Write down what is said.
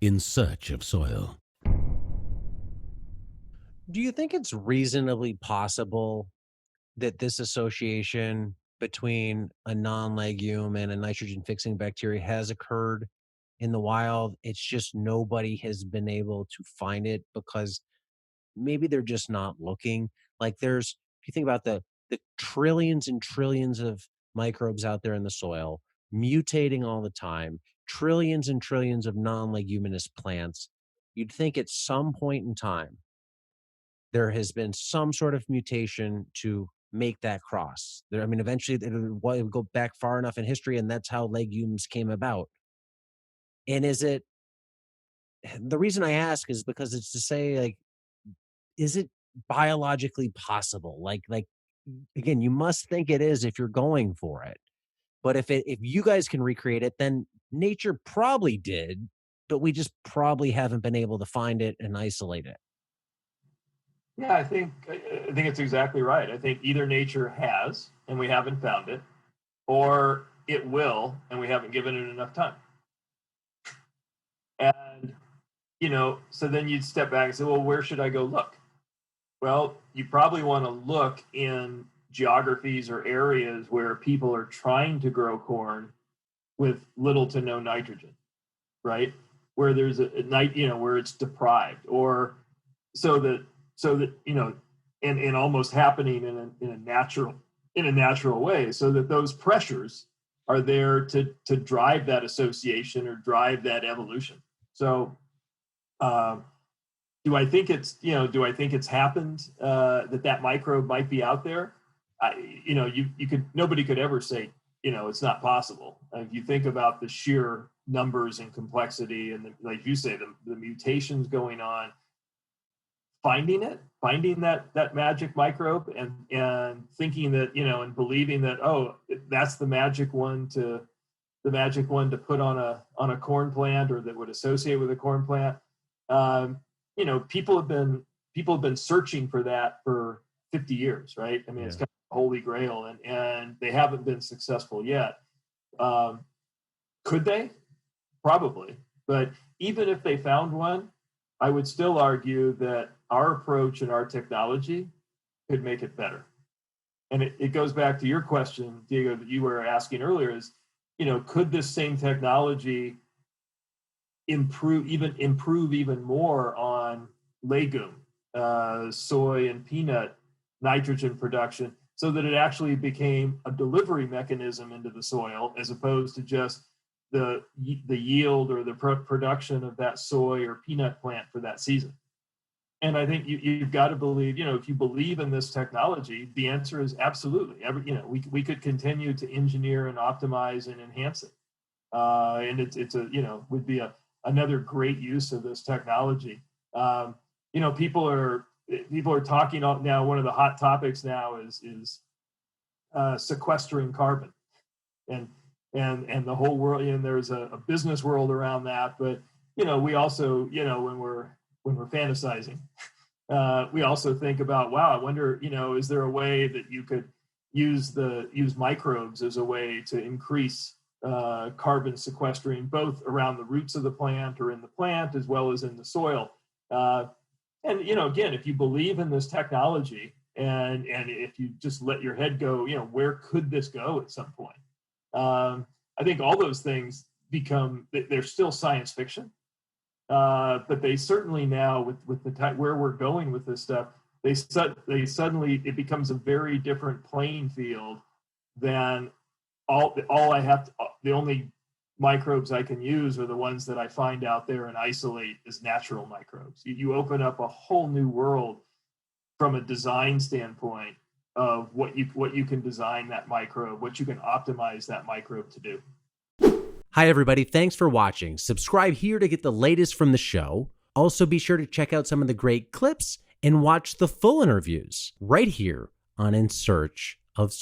In Search of Soil. Do you think it's reasonably possible that this association between a non-legume and a nitrogen-fixing bacteria has occurred in the wild? It's just nobody has been able to find it because maybe they're just not looking. Like, if you think about the trillions and trillions of microbes out there in the soil, mutating all the time, trillions and trillions of non-leguminous plants, you'd think at some point in time there has been some sort of mutation to make that cross. I mean, eventually it would go back far enough in history, and that's how legumes came about. And is it the reason I ask is because it's to say, like, is it biologically possible? Like again, you must think it is if you're going for it. But if you guys can recreate it, then nature probably did, but we just probably haven't been able to find it and isolate it. Yeah, I think it's exactly right. I think either nature has and we haven't found it, or it will and we haven't given it enough time. And so then you'd step back and say, well, where should I go look? Well, you probably want to look in geographies or areas where people are trying to grow corn with little to no nitrogen, right? Where there's a night, where it's deprived, or so that and almost happening in a natural way, so that those pressures are there to drive that association or drive that evolution. So do I think it's happened, that microbe might be out there? Nobody could ever say, it's not possible. If you think about the sheer numbers and complexity and like you say, the mutations going on, finding that magic microbe and thinking that, and believing that, oh, that's the magic one to put on a corn plant, or that would associate with a corn plant. People have been searching for that for 50 years, right? I mean, It's kind of holy grail, and they haven't been successful yet. Could they? Probably. But even if they found one, I would still argue that our approach and our technology could make it better. And it goes back to your question, Diego, that you were asking earlier, is, could this same technology improve even more on legume, soy and peanut nitrogen production, so that it actually became a delivery mechanism into the soil, as opposed to just the yield or the production of that soy or peanut plant for that season. And I think you've got to believe, if you believe in this technology, the answer is absolutely. We could continue to engineer and optimize and enhance it, and would be another great use of this technology. People are talking now. One of the hot topics now is sequestering carbon, and the whole world. And there's a business world around that, but we also, when we're fantasizing, we also think about, wow, I wonder, is there a way that you could use microbes as a way to increase carbon sequestering, both around the roots of the plant or in the plant, as well as in the soil. And again, if you believe in this technology, and if you just let your head go, where could this go at some point? I think all those things they're still science fiction, but they certainly now, with the type where we're going with this stuff, they suddenly, it becomes a very different playing field than the only microbes I can use are the ones that I find out there and isolate as natural microbes. You open up a whole new world from a design standpoint of what you can design that microbe, what you can optimize that microbe to do. Hi, everybody. Thanks for watching. Subscribe here to get the latest from the show. Also, be sure to check out some of the great clips and watch the full interviews right here on In Search of